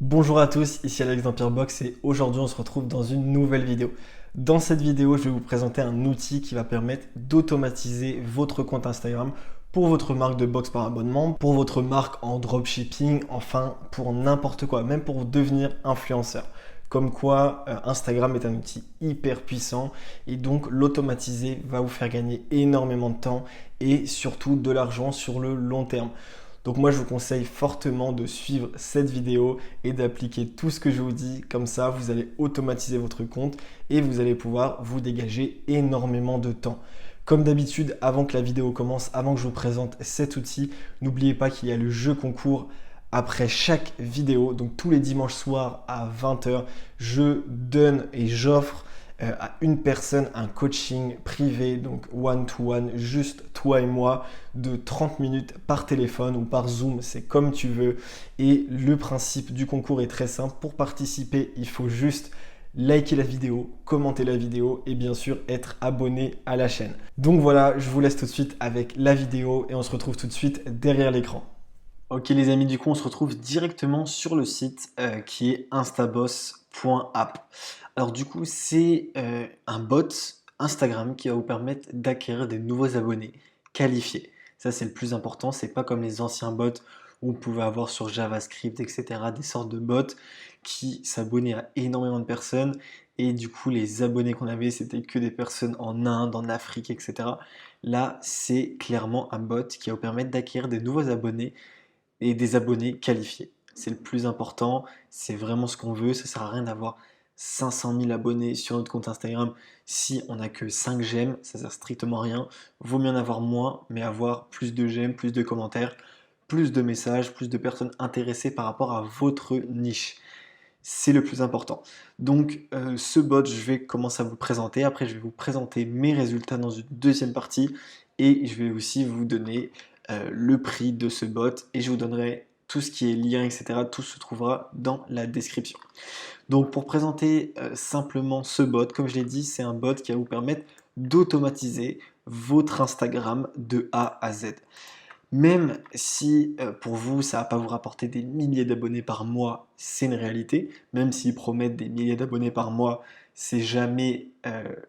Bonjour à tous, ici Alex d'EmpireBox et aujourd'hui on se retrouve dans une nouvelle vidéo. Dans cette vidéo, je vais vous présenter un outil qui va permettre d'automatiser votre compte Instagram pour votre marque de box par abonnement, pour votre marque en dropshipping, enfin pour n'importe quoi, même pour devenir influenceur. Comme quoi, Instagram est un outil hyper puissant et donc l'automatiser va vous faire gagner énormément de temps et surtout de l'argent sur le long terme. Donc moi je vous conseille fortement de suivre cette vidéo et d'appliquer tout ce que je vous dis. Comme ça, vous allez automatiser votre compte et vous allez pouvoir vous dégager énormément de temps. Comme d'habitude, avant que la vidéo commence, avant que je vous présente cet outil, n'oubliez pas qu'il y a le jeu concours après chaque vidéo. Donc tous les dimanches soirs à 20h, je donne et j'offre à une personne un coaching privé, donc one-to-one, juste toi et moi, de 30 minutes par téléphone ou par Zoom, c'est comme tu veux. Et le principe du concours est très simple. Pour participer, il faut juste liker la vidéo, commenter la vidéo et bien sûr être abonné à la chaîne. Donc voilà, je vous laisse tout de suite avec la vidéo et on se retrouve tout de suite derrière l'écran. Ok les amis, du coup on se retrouve directement sur le site qui est instaboss.app. Alors du coup c'est un bot Instagram qui va vous permettre d'acquérir des nouveaux abonnés qualifiés. Ça c'est le plus important, c'est pas comme les anciens bots où on pouvait avoir sur JavaScript, etc. des sortes de bots qui s'abonnaient à énormément de personnes et du coup les abonnés qu'on avait c'était que des personnes en Inde, en Afrique, etc. Là c'est clairement un bot qui va vous permettre d'acquérir des nouveaux abonnés et des abonnés qualifiés. C'est le plus important, c'est vraiment ce qu'on veut. Ça sert à rien d'avoir 500 000 abonnés sur notre compte Instagram si on n'a que 5 j'aime, ça sert strictement à rien. Vaut mieux en avoir moins, mais avoir plus de j'aime, plus de commentaires, plus de messages, plus de personnes intéressées par rapport à votre niche. C'est le plus important. Donc ce bot, je vais commencer à vous le présenter. Après, je vais vous présenter mes résultats dans une deuxième partie et je vais aussi vous donner le prix de ce bot et je vous donnerai tout ce qui est lien, etc. Tout se trouvera dans la description. Donc pour présenter simplement ce bot, comme je l'ai dit, c'est un bot qui va vous permettre d'automatiser votre Instagram de A à Z. Même si pour vous, ça ne va pas vous rapporter des milliers d'abonnés par mois, c'est une réalité. Même s'ils promettent des milliers d'abonnés par mois, c'est jamais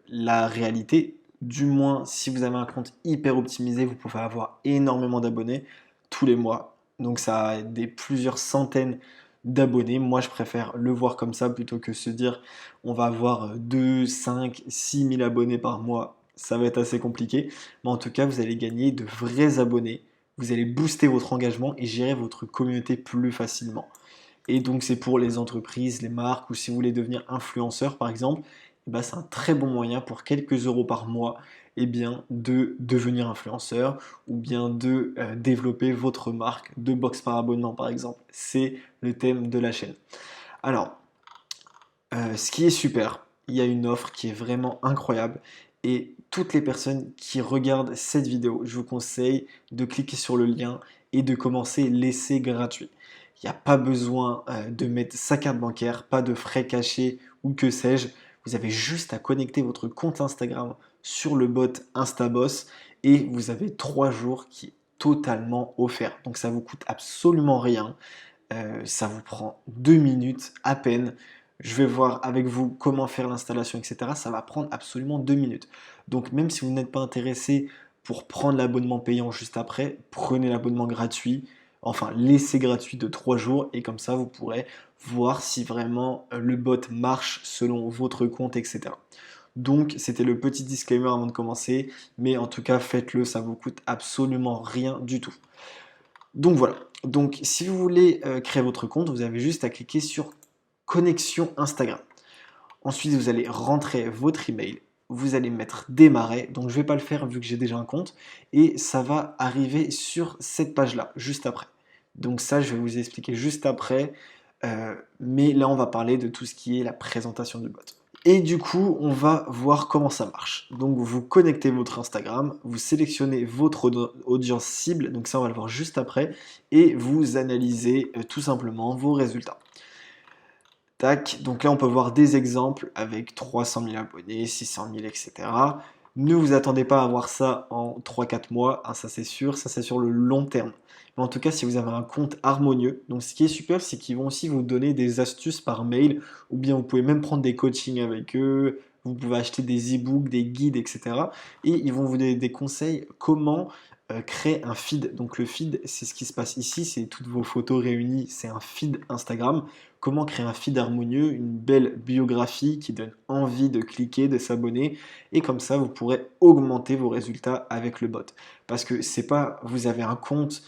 la réalité. Du moins, si vous avez un compte hyper optimisé, vous pouvez avoir énormément d'abonnés tous les mois. Donc ça a des plusieurs centaines d'abonnés. Moi, je préfère le voir comme ça plutôt que se dire on va avoir 2, 5, 6 000 abonnés par mois. Ça va être assez compliqué. Mais en tout cas, vous allez gagner de vrais abonnés, vous allez booster votre engagement et gérer votre communauté plus facilement. Et donc c'est pour les entreprises, les marques, ou si vous voulez devenir influenceur par exemple, eh ben, c'est un très bon moyen pour quelques euros par mois eh bien, de devenir influenceur ou bien de développer votre marque de box par abonnement par exemple. C'est le thème de la chaîne. Alors, ce qui est super, il y a une offre qui est vraiment incroyable et toutes les personnes qui regardent cette vidéo, je vous conseille de cliquer sur le lien et de commencer l'essai gratuit. Il n'y a pas besoin de mettre sa carte bancaire, pas de frais cachés ou que sais-je. Vous avez juste à connecter votre compte Instagram sur le bot Instaboss et vous avez 3 jours qui est totalement offert. Donc ça vous coûte absolument rien. Ça vous prend 2 minutes à peine. Je vais voir avec vous comment faire l'installation, etc. Ça va prendre absolument 2 minutes. Donc même si vous n'êtes pas intéressé pour prendre l'abonnement payant juste après, prenez l'abonnement gratuit, enfin l'essai gratuit de 3 jours, et comme ça vous pourrez voir si vraiment le bot marche selon votre compte, etc. Donc c'était le petit disclaimer avant de commencer, mais en tout cas faites-le, ça vous coûte absolument rien du tout. Donc voilà. Donc si vous voulez créer votre compte, vous avez juste à cliquer sur connexion Instagram. Ensuite, vous allez rentrer votre email. Vous allez mettre démarrer. Donc je ne vais pas le faire vu que j'ai déjà un compte. Et ça va arriver sur cette page-là, juste après. Donc ça, je vais vous expliquer juste après. Mais là, on va parler de tout ce qui est la présentation du bot. Et du coup, on va voir comment ça marche. Donc, vous connectez votre Instagram, vous sélectionnez votre audience cible, donc ça, on va le voir juste après, et vous analysez tout simplement vos résultats. Tac, donc là, on peut voir des exemples avec 300 000 abonnés, 600 000, etc. Ne vous attendez pas à avoir ça en 3-4 mois, hein, ça c'est sûr, ça c'est sur le long terme. Mais en tout cas, si vous avez un compte harmonieux, donc ce qui est super, c'est qu'ils vont aussi vous donner des astuces par mail, ou bien vous pouvez même prendre des coachings avec eux, vous pouvez acheter des e-books, des guides, etc. Et ils vont vous donner des conseils comment créer un feed. Donc le feed, c'est ce qui se passe ici, c'est toutes vos photos réunies, c'est un feed Instagram. Comment créer un feed harmonieux, une belle biographie qui donne envie de cliquer, de s'abonner, et comme ça vous pourrez augmenter vos résultats avec le bot. Parce que c'est pas, vous avez un compte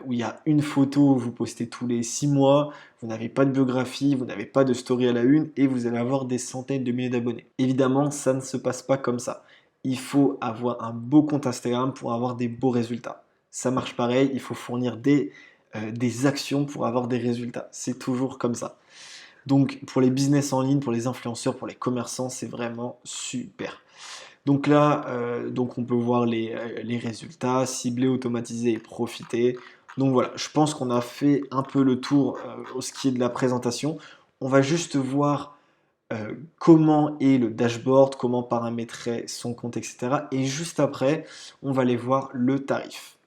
où il y a une photo, vous postez tous les 6 mois, vous n'avez pas de biographie, vous n'avez pas de story à la une, et vous allez avoir des centaines de milliers d'abonnés. Évidemment, ça ne se passe pas comme ça. Il faut avoir un beau compte Instagram pour avoir des beaux résultats. Ça marche pareil, il faut fournir des actions pour avoir des résultats. C'est toujours comme ça. Donc pour les business en ligne, pour les influenceurs, pour les commerçants, c'est vraiment super. Donc là, donc on peut voir les résultats, cibler, automatiser et profiter. Donc voilà, je pense qu'on a fait un peu le tour au ce qui est de la présentation. On va juste voir comment est le dashboard, comment paramétrer son compte, etc. Et juste après, on va aller voir le tarif.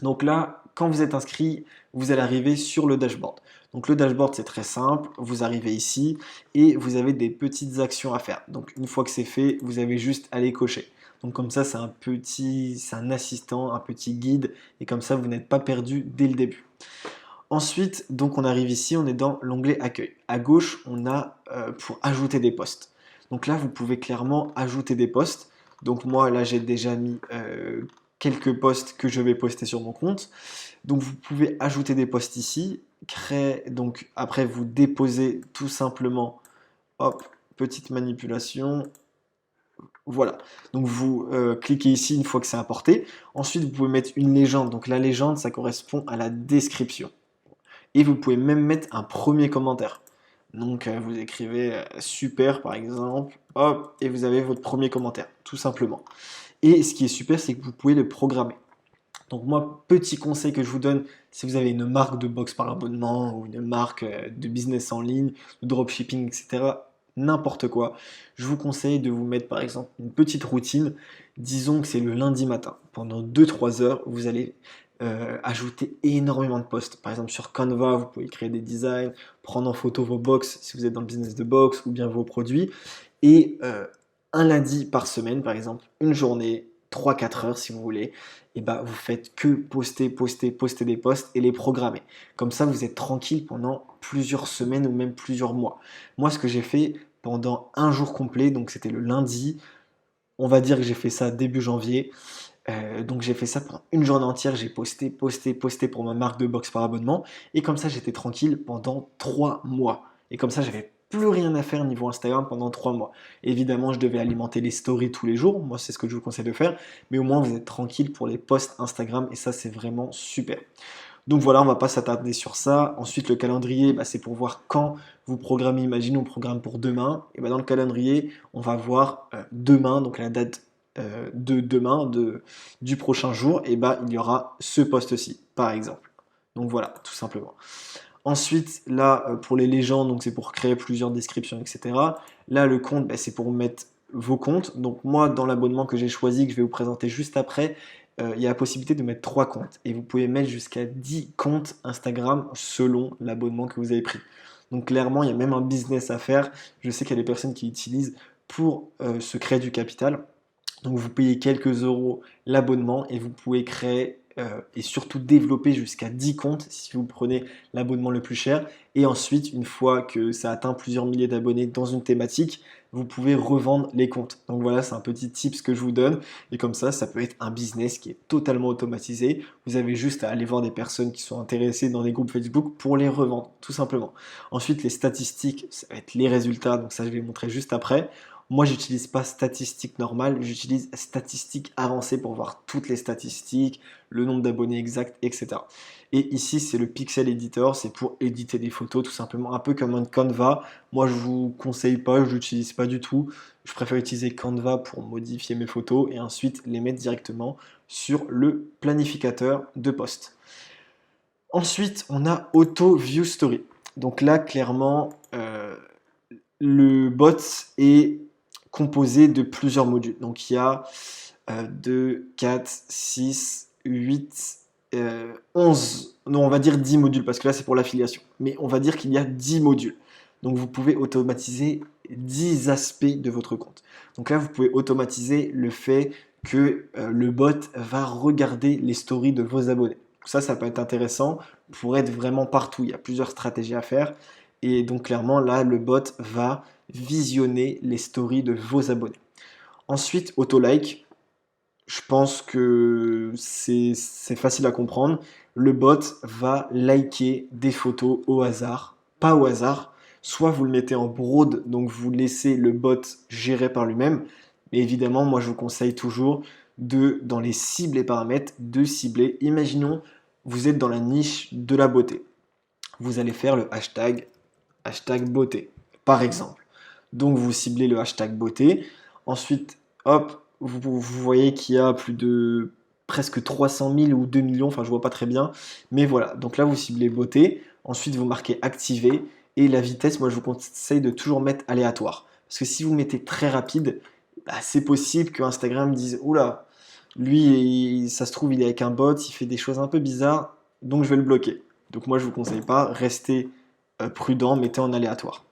Donc là, quand vous êtes inscrit, vous allez arriver sur le dashboard. Donc le dashboard, c'est très simple. Vous arrivez ici et vous avez des petites actions à faire. Donc une fois que c'est fait, vous avez juste à les cocher. Donc comme ça, c'est un assistant, un petit guide et comme ça, vous n'êtes pas perdu dès le début. Ensuite, donc on arrive ici, on est dans l'onglet accueil. À gauche, on a pour ajouter des posts. Donc là, vous pouvez clairement ajouter des posts. Donc moi, là, j'ai déjà mis quelques posts que je vais poster sur mon compte. Donc vous pouvez ajouter des posts ici, créer, donc après vous déposez tout simplement, hop, petite manipulation, voilà. Donc vous cliquez ici une fois que c'est importé. Ensuite vous pouvez mettre une légende. Donc la légende ça correspond à la description. Et vous pouvez même mettre un premier commentaire. Donc vous écrivez super par exemple, hop, et vous avez votre premier commentaire, tout simplement. Et ce qui est super, c'est que vous pouvez le programmer. Donc moi, petit conseil que je vous donne, si vous avez une marque de box par abonnement ou une marque de business en ligne, de dropshipping, etc., n'importe quoi, je vous conseille de vous mettre par exemple une petite routine. Disons que c'est le lundi matin. Pendant 2-3 heures, vous allez ajouter énormément de posts. Par exemple sur Canva, vous pouvez créer des designs, prendre en photo vos box si vous êtes dans le business de box ou bien vos produits. Et un lundi par semaine, par exemple, une journée, 3-4 heures si vous voulez, et bah vous faites que poster des posts et les programmer. Comme ça, vous êtes tranquille pendant plusieurs semaines ou même plusieurs mois. Moi, ce que j'ai fait pendant un jour complet, donc c'était le lundi, on va dire que j'ai fait ça début janvier. Donc j'ai fait ça pendant une journée entière, j'ai posté pour ma marque de box par abonnement. Et comme ça, j'étais tranquille pendant 3 mois. Et comme ça, j'avais plus rien à faire niveau Instagram pendant 3 mois. Évidemment, je devais alimenter les stories tous les jours. Moi, c'est ce que je vous conseille de faire. Mais au moins, vous êtes tranquille pour les posts Instagram. Et ça, c'est vraiment super. Donc voilà, on va pas s'attarder sur ça. Ensuite, le calendrier, bah, c'est pour voir quand vous programmez. Imaginez, on programme pour demain. Et bah, dans le calendrier, on va voir demain, donc la date de demain, du prochain jour. Et bah, il y aura ce post-ci, par exemple. Donc voilà, tout simplement. Ensuite, là, pour les légendes, donc c'est pour créer plusieurs descriptions, etc. Là, le compte, bah, c'est pour mettre vos comptes. Donc moi, dans l'abonnement que j'ai choisi, que je vais vous présenter juste après, il y a la possibilité de mettre 3 comptes. Et vous pouvez mettre jusqu'à 10 comptes Instagram selon l'abonnement que vous avez pris. Donc clairement, il y a même un business à faire. Je sais qu'il y a des personnes qui utilisent pour se créer du capital. Donc vous payez quelques euros l'abonnement et vous pouvez créer et surtout développer jusqu'à 10 comptes si vous prenez l'abonnement le plus cher. Et ensuite, une fois que ça atteint plusieurs milliers d'abonnés dans une thématique, vous pouvez revendre les comptes. Donc voilà, c'est un petit tips que je vous donne. Et comme ça peut être un business qui est totalement automatisé. Vous avez juste à aller voir des personnes qui sont intéressées dans des groupes Facebook pour les revendre, tout simplement. Ensuite, les statistiques, ça va être les résultats. Donc ça, je vais vous montrer juste après. Moi, j'utilise pas statistique normale, j'utilise statistique avancée pour voir toutes les statistiques, le nombre d'abonnés exact, etc. Et ici, c'est le Pixel Editor, c'est pour éditer des photos, tout simplement, un peu comme un Canva. Moi, je vous conseille pas, je l'utilise pas du tout. Je préfère utiliser Canva pour modifier mes photos et ensuite les mettre directement sur le planificateur de poste. Ensuite, on a Auto View Story. Donc là, clairement, le bot est composé de plusieurs modules. Donc il y a 2, 4, 6, 8, 11, non on va dire 10 modules parce que là c'est pour l'affiliation. Mais on va dire qu'il y a 10 modules. Donc vous pouvez automatiser 10 aspects de votre compte. Donc là vous pouvez automatiser le fait que le bot va regarder les stories de vos abonnés. Ça peut être intéressant pour être vraiment partout. Il y a plusieurs stratégies à faire. Et donc clairement, là, le bot va visionner les stories de vos abonnés. Ensuite, auto-like. Je pense que c'est facile à comprendre. Le bot va liker des photos au hasard, pas au hasard. Soit vous le mettez en broad, donc vous laissez le bot gérer par lui-même. Mais évidemment, moi je vous conseille toujours dans les cibles et paramètres, de cibler. Imaginons, vous êtes dans la niche de la beauté. Vous allez faire le hashtag beauté, par exemple. Donc vous ciblez le hashtag beauté. Ensuite, hop, vous voyez qu'il y a plus de presque 300 000 ou 2 millions, enfin je vois pas très bien. Mais voilà, donc là vous ciblez beauté. Ensuite vous marquez activer. Et la vitesse, moi je vous conseille de toujours mettre aléatoire. Parce que si vous mettez très rapide, bah, c'est possible que Instagram dise oula, lui, ça se trouve, il est avec un bot, il fait des choses un peu bizarres, donc je vais le bloquer. Donc moi je vous conseille pas, restez prudent, mettez en aléatoire.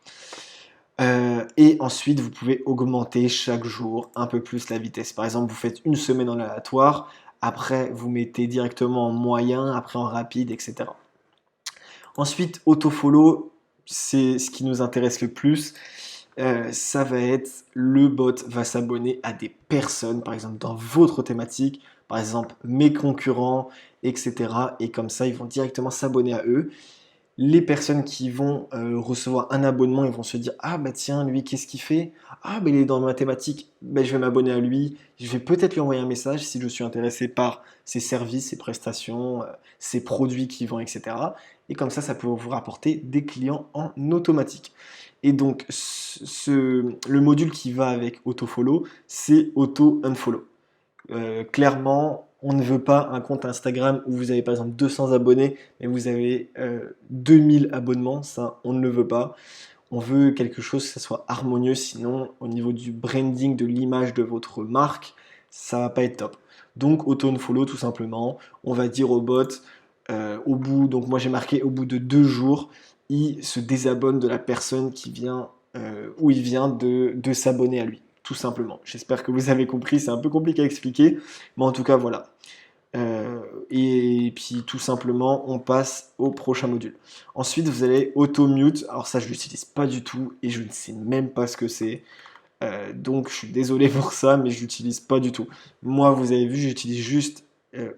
Et ensuite, vous pouvez augmenter chaque jour un peu plus la vitesse. Par exemple, vous faites une semaine en aléatoire, après vous mettez directement en moyen, après en rapide, etc. Ensuite, autofollow, c'est ce qui nous intéresse le plus. Ça va être le bot va s'abonner à des personnes, par exemple dans votre thématique, par exemple mes concurrents, etc. Et comme ça, ils vont directement s'abonner à eux. Les personnes qui vont recevoir un abonnement, ils vont se dire ah bah tiens lui qu'est-ce qu'il fait? Ah bah il est dans ma thématique, bah, je vais m'abonner à lui, je vais peut-être lui envoyer un message si je suis intéressé par ses services, ses prestations, ses produits qu'il vend, etc. Et comme ça peut vous rapporter des clients en automatique. Et donc le module qui va avec autofollow, c'est auto-unfollow. Clairement, on ne veut pas un compte Instagram où vous avez par exemple 200 abonnés et vous avez 2000 abonnements, ça on ne le veut pas. On veut quelque chose que ça soit harmonieux, sinon au niveau du branding, de l'image de votre marque, ça va pas être top. Donc auto-unfollow tout simplement, on va dire au bot au bout, donc moi j'ai marqué au bout de 2 jours, il se désabonne de la personne qui vient où il vient de s'abonner à lui tout simplement. J'espère que vous avez compris, c'est un peu compliqué à expliquer, mais en tout cas voilà. Et puis tout simplement, on passe au prochain module. Ensuite, vous allez auto-mute. Alors ça, je l'utilise pas du tout et je ne sais même pas ce que c'est. Donc je suis désolé pour ça, mais je l'utilise pas du tout. Moi, vous avez vu, j'utilise juste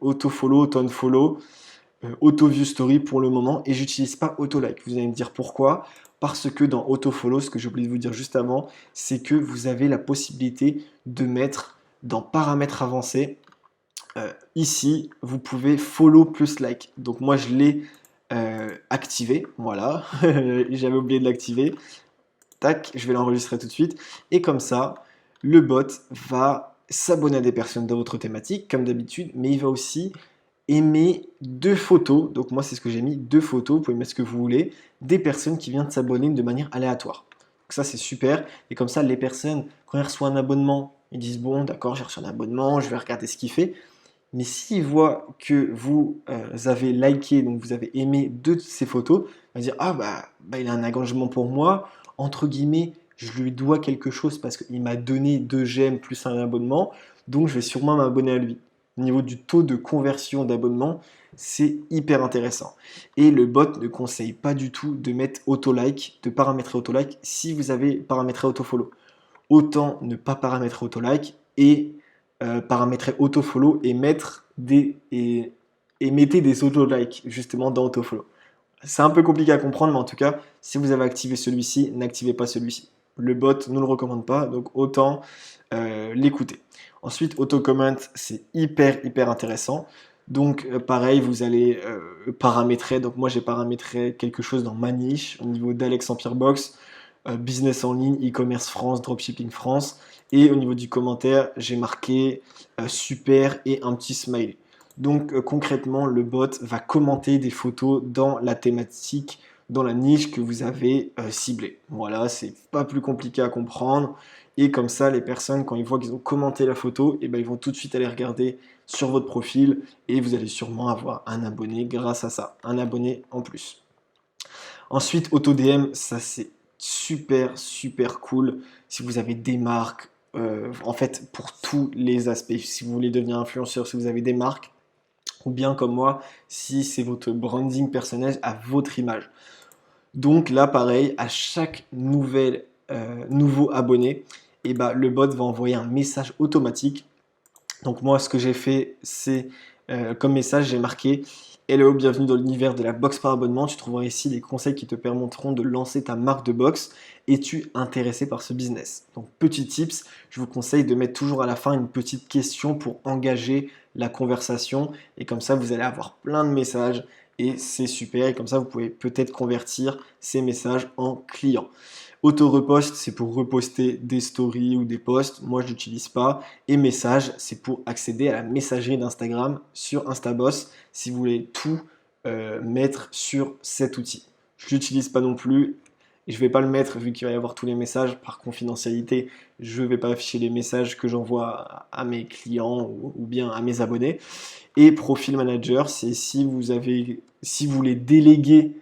auto-follow, auto-unfollow, auto-view story pour le moment et j'utilise pas auto-like. Vous allez me dire pourquoi? Parce que dans autofollow, ce que j'ai oublié de vous dire juste avant, c'est que vous avez la possibilité de mettre dans paramètres avancés, ici, vous pouvez follow plus like. Donc moi, je l'ai activé, voilà, j'avais oublié de l'activer. Tac, je vais l'enregistrer tout de suite. Et comme ça, le bot va s'abonner à des personnes dans votre thématique, comme d'habitude, mais il va aussi aimer 2 photos, donc moi c'est ce que j'ai mis, 2 photos, vous pouvez mettre ce que vous voulez, des personnes qui viennent de s'abonner de manière aléatoire. Donc ça c'est super, et comme ça les personnes, quand ils reçoivent un abonnement, ils disent bon d'accord j'ai reçu un abonnement, je vais regarder ce qu'il fait, mais s'ils voient que vous avez liké, donc vous avez aimé 2 de ces photos, ils vont dire ah bah il a un engagement pour moi, entre guillemets, je lui dois quelque chose parce qu'il m'a donné 2 j'aime plus un abonnement, donc je vais sûrement m'abonner à lui. Au niveau du taux de conversion d'abonnement, c'est hyper intéressant. Et le bot ne conseille pas du tout de mettre auto-like, de paramétrer auto-like si vous avez paramétré auto-follow. Autant ne pas paramétrer auto-like et paramétrer auto-follow et mettez des auto-likes justement dans auto-follow. C'est un peu compliqué à comprendre, mais en tout cas, si vous avez activé celui-ci, n'activez pas celui-ci. Le bot ne le recommande pas, donc autant l'écouter. Ensuite, auto-comment, c'est hyper intéressant. Donc pareil, vous allez paramétrer. Donc moi, j'ai paramétré quelque chose dans ma niche au niveau d'Alex Empire Box, business en ligne, e-commerce France, dropshipping France. Et au niveau du commentaire, j'ai marqué super et un petit smiley. Donc concrètement, le bot va commenter des photos dans la thématique dans la niche que vous avez ciblée. Voilà, c'est pas plus compliqué à comprendre. Et comme ça, les personnes, quand ils voient qu'ils ont commenté la photo, et ben, ils vont tout de suite aller regarder sur votre profil et vous allez sûrement avoir un abonné grâce à ça, un abonné en plus. Ensuite, auto-DM, ça c'est super, super cool si vous avez des marques, en fait, pour tous les aspects. Si vous voulez devenir influenceur, si vous avez des marques, ou bien comme moi, si c'est votre branding personnel à votre image. Donc là, pareil, à chaque nouveau abonné, et bah, le bot va envoyer un message automatique. Donc moi, ce que j'ai fait, c'est comme message, j'ai marqué Hello, bienvenue dans l'univers de la boxe par abonnement. Tu trouveras ici les conseils qui te permettront de lancer ta marque de boxe. Es-tu intéressé par ce business? Donc petit tips, je vous conseille de mettre toujours à la fin une petite question pour engager la conversation. Et comme ça, vous allez avoir plein de messages et c'est super. Et comme ça, vous pouvez peut-être convertir ces messages en clients. Auto-repost, c'est pour reposter des stories ou des posts. Moi, je l'utilise pas. Et message, c'est pour accéder à la messagerie d'Instagram sur Instaboss si vous voulez tout mettre sur cet outil. Je l'utilise pas non plus. Et je ne vais pas le mettre vu qu'il va y avoir tous les messages par confidentialité. Je ne vais pas afficher les messages que j'envoie à mes clients ou bien à mes abonnés. Et Profil Manager, c'est si vous voulez déléguer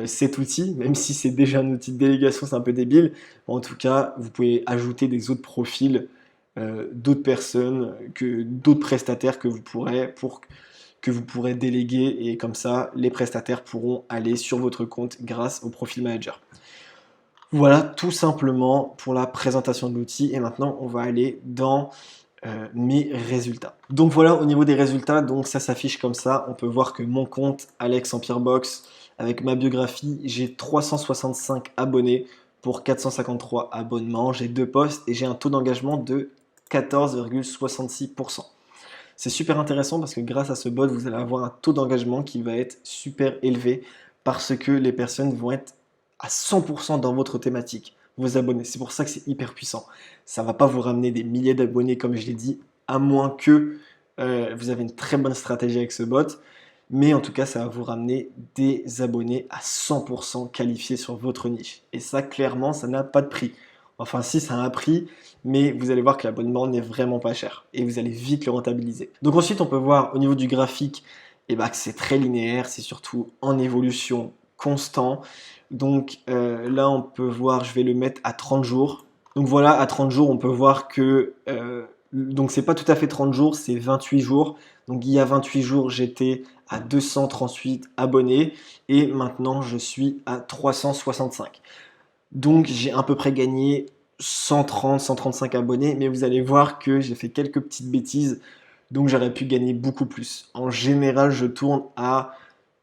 cet outil, même si c'est déjà un outil de délégation, c'est un peu débile. En tout cas, vous pouvez ajouter des autres profils, d'autres personnes, d'autres prestataires que vous pourrez déléguer et comme ça, les prestataires pourront aller sur votre compte grâce au Profil Manager. Voilà tout simplement pour la présentation de l'outil et maintenant on va aller dans mes résultats. Donc voilà au niveau des résultats, donc ça s'affiche comme ça. On peut voir que mon compte Alex Empire Box avec ma biographie, j'ai 365 abonnés pour 453 abonnements. J'ai 2 posts et j'ai un taux d'engagement de 14,66%. C'est super intéressant parce que grâce à ce bot, vous allez avoir un taux d'engagement qui va être super élevé parce que les personnes vont être à 100% dans votre thématique, vos abonnés. C'est pour ça que c'est hyper puissant. Ça ne va pas vous ramener des milliers d'abonnés comme je l'ai dit, à moins que vous avez une très bonne stratégie avec ce bot. Mais en tout cas, ça va vous ramener des abonnés à 100% qualifiés sur votre niche. Et ça, clairement, ça n'a pas de prix. Enfin, si, ça a un prix, mais vous allez voir que l'abonnement n'est vraiment pas cher. Et vous allez vite le rentabiliser. Donc ensuite, on peut voir au niveau du graphique que c'est très linéaire. C'est surtout en évolution constant. Donc là, on peut voir, je vais le mettre à 30 jours. Donc voilà, à 30 jours, on peut voir que... donc c'est pas tout à fait 30 jours, c'est 28 jours. Donc il y a 28 jours, j'étais à 238 abonnés et maintenant je suis à 365. Donc j'ai à peu près gagné 130, 135 abonnés, mais vous allez voir que j'ai fait quelques petites bêtises, donc j'aurais pu gagner beaucoup plus. En général, je tourne à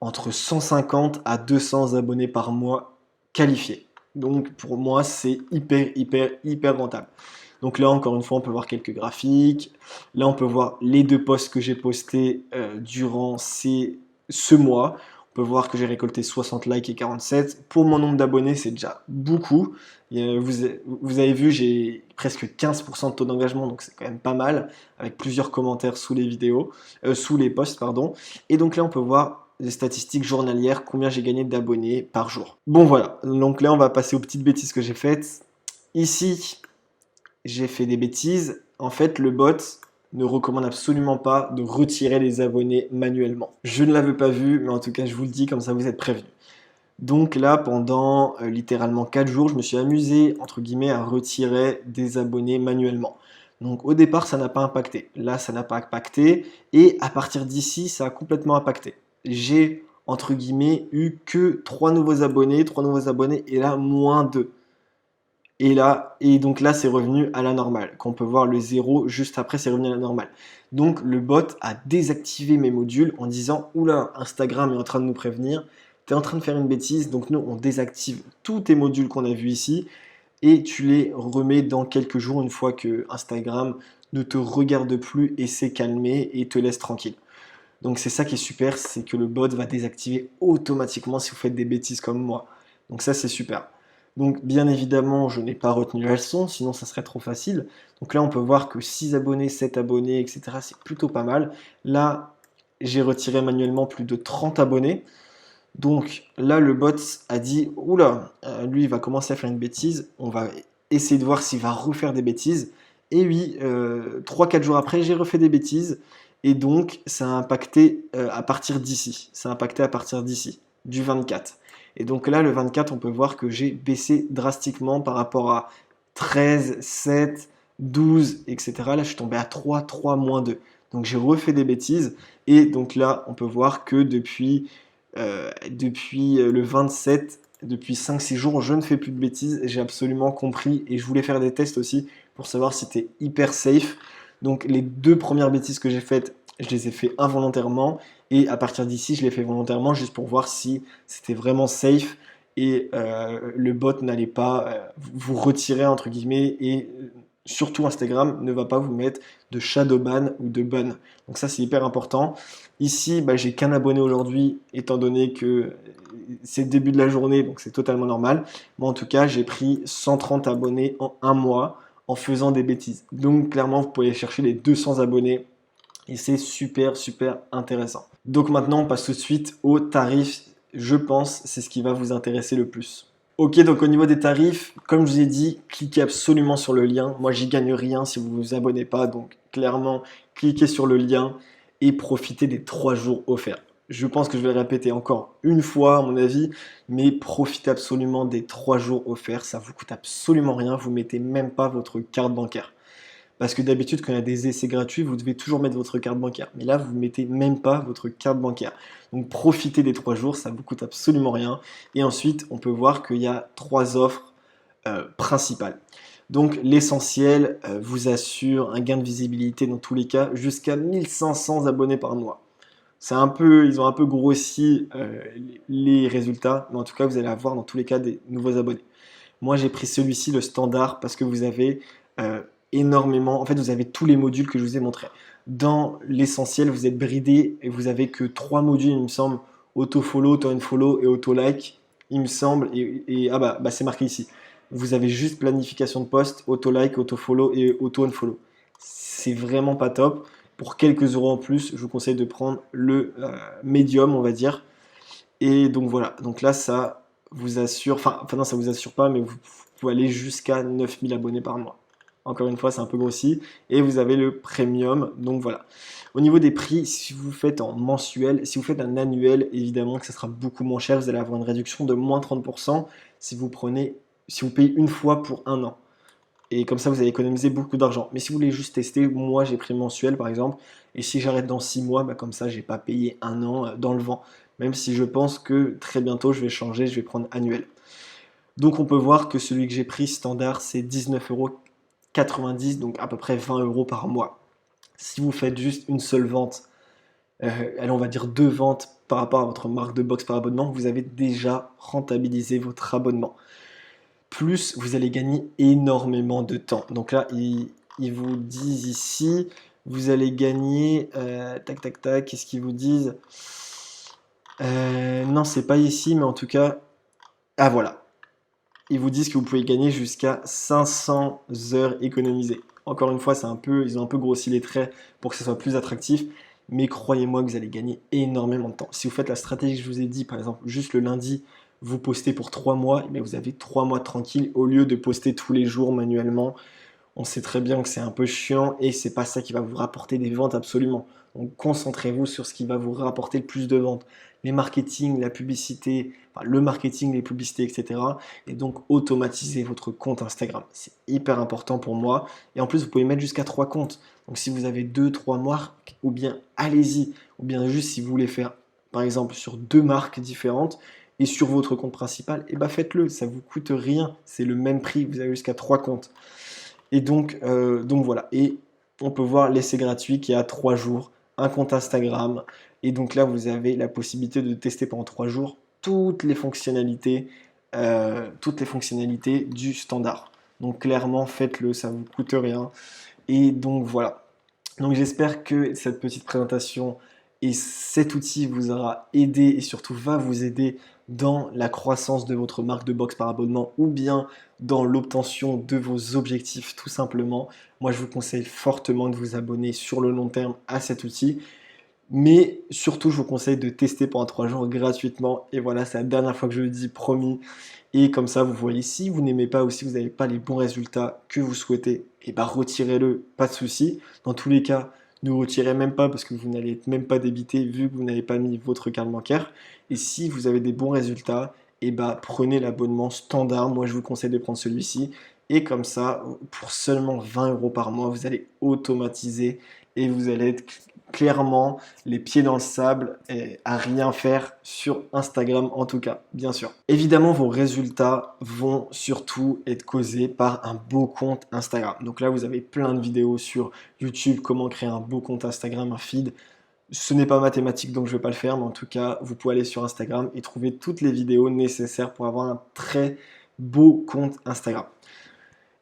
entre 150 à 200 abonnés par mois qualifiés. Donc pour moi, c'est hyper rentable. Donc là, encore une fois, on peut voir quelques graphiques. Là, on peut voir les 2 posts que j'ai postés durant ce mois. On peut voir que j'ai récolté 60 likes et 47. Pour mon nombre d'abonnés, c'est déjà beaucoup. Vous avez vu, j'ai presque 15% de taux d'engagement, donc c'est quand même pas mal, avec plusieurs commentaires sous les vidéos, sous les posts, pardon. Et donc là, on peut voir les statistiques journalières, combien j'ai gagné d'abonnés par jour. Bon voilà, donc là, on va passer aux petites bêtises que j'ai faites. Ici, j'ai fait des bêtises. En fait, le bot ne recommande absolument pas de retirer les abonnés manuellement. Je ne l'avais pas vu, mais en tout cas, je vous le dis, comme ça vous êtes prévenus. Donc là, pendant littéralement 4 jours, je me suis amusé, entre guillemets, à retirer des abonnés manuellement. Donc au départ, ça n'a pas impacté. Là, ça n'a pas impacté. Et à partir d'ici, ça a complètement impacté. J'ai, entre guillemets, eu que 3 nouveaux abonnés, et là, moins 2. Et donc là, c'est revenu à la normale. Quand on peut voir le 0, juste après, c'est revenu à la normale. Donc le bot a désactivé mes modules en disant « Oula, Instagram est en train de nous prévenir, tu es en train de faire une bêtise, donc nous, on désactive tous tes modules qu'on a vus ici et tu les remets dans quelques jours une fois que Instagram ne te regarde plus et s'est calmé et te laisse tranquille. » Donc c'est ça qui est super, c'est que le bot va désactiver automatiquement si vous faites des bêtises comme moi. Donc ça, c'est super. Donc bien évidemment, je n'ai pas retenu la leçon, sinon ça serait trop facile. Donc là, on peut voir que 6 abonnés, 7 abonnés, etc. C'est plutôt pas mal. Là, j'ai retiré manuellement plus de 30 abonnés. Donc là, le bot a dit, oula, lui, il va commencer à faire une bêtise. On va essayer de voir s'il va refaire des bêtises. Et oui, 3-4 jours après, j'ai refait des bêtises. Et donc, ça a impacté à partir d'ici. Ça a impacté à partir d'ici, du 24. Et donc là, le 24, on peut voir que j'ai baissé drastiquement par rapport à 13, 7, 12, etc. Là, je suis tombé à 3, 3, moins 2. Donc j'ai refait des bêtises. Et donc là, on peut voir que depuis le 27, depuis 5-6 jours, je ne fais plus de bêtises. J'ai absolument compris et je voulais faire des tests aussi pour savoir si c'était hyper safe. Donc les 2 premières bêtises que j'ai faites, je les ai fait involontairement et à partir d'ici, je les fais volontairement juste pour voir si c'était vraiment safe et le bot n'allait pas vous retirer entre guillemets et surtout Instagram ne va pas vous mettre de shadow ban ou de ban. Donc ça c'est hyper important. Ici, bah, j'ai qu'un abonné aujourd'hui, étant donné que c'est le début de la journée, donc c'est totalement normal. Moi, en tout cas, j'ai pris 130 abonnés en un mois en faisant des bêtises. Donc, clairement, vous pouvez chercher les 200 abonnés et c'est super, super intéressant. Donc maintenant, on passe tout de suite aux tarifs. Je pense c'est ce qui va vous intéresser le plus. Ok, donc au niveau des tarifs, comme je vous ai dit, cliquez absolument sur le lien. Moi, j'y gagne rien si vous ne vous abonnez pas. Donc clairement, cliquez sur le lien et profitez des 3 jours offerts. Je pense que je vais le répéter encore une fois, à mon avis, mais profitez absolument des 3 jours offerts. Ça vous coûte absolument rien. Vous mettez même pas votre carte bancaire. Parce que d'habitude, quand il y a des essais gratuits, vous devez toujours mettre votre carte bancaire. Mais là, vous ne mettez même pas votre carte bancaire. Donc profitez des 3 jours, ça ne vous coûte absolument rien. Et ensuite, on peut voir qu'il y a 3 offres principales. Donc l'essentiel vous assure un gain de visibilité dans tous les cas jusqu'à 1500 abonnés par mois. Ils ont un peu grossi les résultats, mais en tout cas, vous allez avoir dans tous les cas des nouveaux abonnés. Moi, j'ai pris celui-ci, le standard, parce que vous avez énormément. En fait, vous avez tous les modules que je vous ai montrés. Dans l'essentiel, vous êtes bridé et vous avez que 3 modules, il me semble, auto-follow, auto-unfollow et auto-like, il me semble. Ah bah c'est marqué ici. Vous avez juste planification de poste, auto-like, auto-follow et auto-unfollow. C'est vraiment pas top. Pour quelques euros en plus, je vous conseille de prendre le médium, on va dire. Et donc voilà. Donc là, ça vous assure. Enfin non, ça vous assure pas, mais vous pouvez aller jusqu'à 9000 abonnés par mois. Encore une fois, c'est un peu grossi. Et vous avez le premium. Donc voilà. Au niveau des prix, si vous faites en mensuel, si vous faites un annuel, évidemment que ça sera beaucoup moins cher. Vous allez avoir une réduction de moins 30% si vous payez une fois pour un an. Et comme ça, vous allez économiser beaucoup d'argent. Mais si vous voulez juste tester, moi j'ai pris mensuel par exemple. Et si j'arrête dans 6 mois, bah, comme ça, j'ai pas payé un an dans le vent. Même si je pense que très bientôt je vais changer, je vais prendre annuel. Donc on peut voir que celui que j'ai pris standard, c'est 19,90 €, donc à peu près 20 € par mois. Si vous faites juste une seule vente, allez, on va dire 2 ventes par rapport à votre marque de box par abonnement, vous avez déjà rentabilisé votre abonnement. Plus vous allez gagner énormément de temps. Donc là, ils vous disent ici, vous allez gagner, tac tac tac, qu'est-ce qu'ils vous disent? Non, c'est pas ici, mais en tout cas, ah voilà, ils vous disent que vous pouvez gagner jusqu'à 500 heures économisées. Encore une fois, ils ont un peu grossi les traits pour que ce soit plus attractif, mais croyez-moi que vous allez gagner énormément de temps. Si vous faites la stratégie que je vous ai dit, par exemple, juste le lundi, vous postez pour 3 mois, mais vous avez 3 mois tranquilles au lieu de poster tous les jours manuellement. On sait très bien que c'est un peu chiant et c'est pas ça qui va vous rapporter des ventes absolument. Donc concentrez-vous sur ce qui va vous rapporter le plus de ventes. Les marketing, la publicité, enfin, le marketing, les publicités, etc. Et donc automatisez votre compte Instagram. C'est hyper important pour moi. Et en plus, vous pouvez mettre jusqu'à 3 comptes. Donc si vous avez 2-3 marques, ou bien allez-y, ou bien juste si vous voulez faire par exemple sur 2 marques différentes et sur votre compte principal, et bah faites-le, ça vous coûte rien, c'est le même prix, vous avez jusqu'à 3 comptes. Et donc voilà. Et on peut voir l'essai gratuit qui est à 3 jours, un compte Instagram. Et donc là, vous avez la possibilité de tester pendant 3 jours toutes les fonctionnalités du standard. Donc clairement, faites-le, ça ne vous coûte rien. Et donc voilà. Donc j'espère que cette petite présentation et cet outil vous aura aidé et surtout va vous aider dans la croissance de votre marque de box par abonnement ou bien dans l'obtention de vos objectifs tout simplement. Moi je vous conseille fortement de vous abonner sur le long terme à cet outil. Mais surtout, je vous conseille de tester pendant 3 jours gratuitement. Et voilà, c'est la dernière fois que je le dis, promis. Et comme ça, vous voyez, si vous n'aimez pas ou si vous n'avez pas les bons résultats que vous souhaitez, et bah retirez-le, pas de souci. Dans tous les cas, ne retirez même pas parce que vous n'allez être même pas débité vu que vous n'avez pas mis votre carte bancaire. Et si vous avez des bons résultats, et bah prenez l'abonnement standard. Moi, je vous conseille de prendre celui-ci. Et comme ça, pour seulement 20 € par mois, vous allez automatiser et vous allez être clairement les pieds dans le sable et à rien faire sur Instagram en tout cas, bien sûr. Évidemment, vos résultats vont surtout être causés par un beau compte Instagram. Donc là, vous avez plein de vidéos sur YouTube, comment créer un beau compte Instagram, un feed. Ce n'est pas mathématique, donc je ne vais pas le faire, mais en tout cas, vous pouvez aller sur Instagram et trouver toutes les vidéos nécessaires pour avoir un très beau compte Instagram.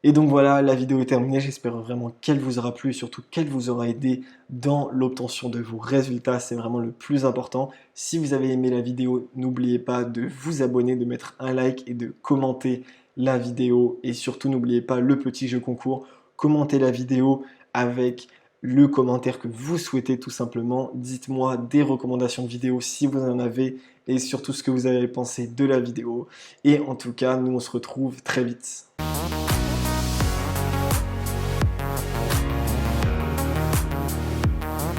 Et donc voilà, la vidéo est terminée. J'espère vraiment qu'elle vous aura plu et surtout qu'elle vous aura aidé dans l'obtention de vos résultats. C'est vraiment le plus important. Si vous avez aimé la vidéo, n'oubliez pas de vous abonner, de mettre un like et de commenter la vidéo. Et surtout, n'oubliez pas le petit jeu concours. Commentez la vidéo avec le commentaire que vous souhaitez tout simplement. Dites-moi des recommandations de vidéos si vous en avez et surtout ce que vous avez pensé de la vidéo. Et en tout cas, nous on se retrouve très vite.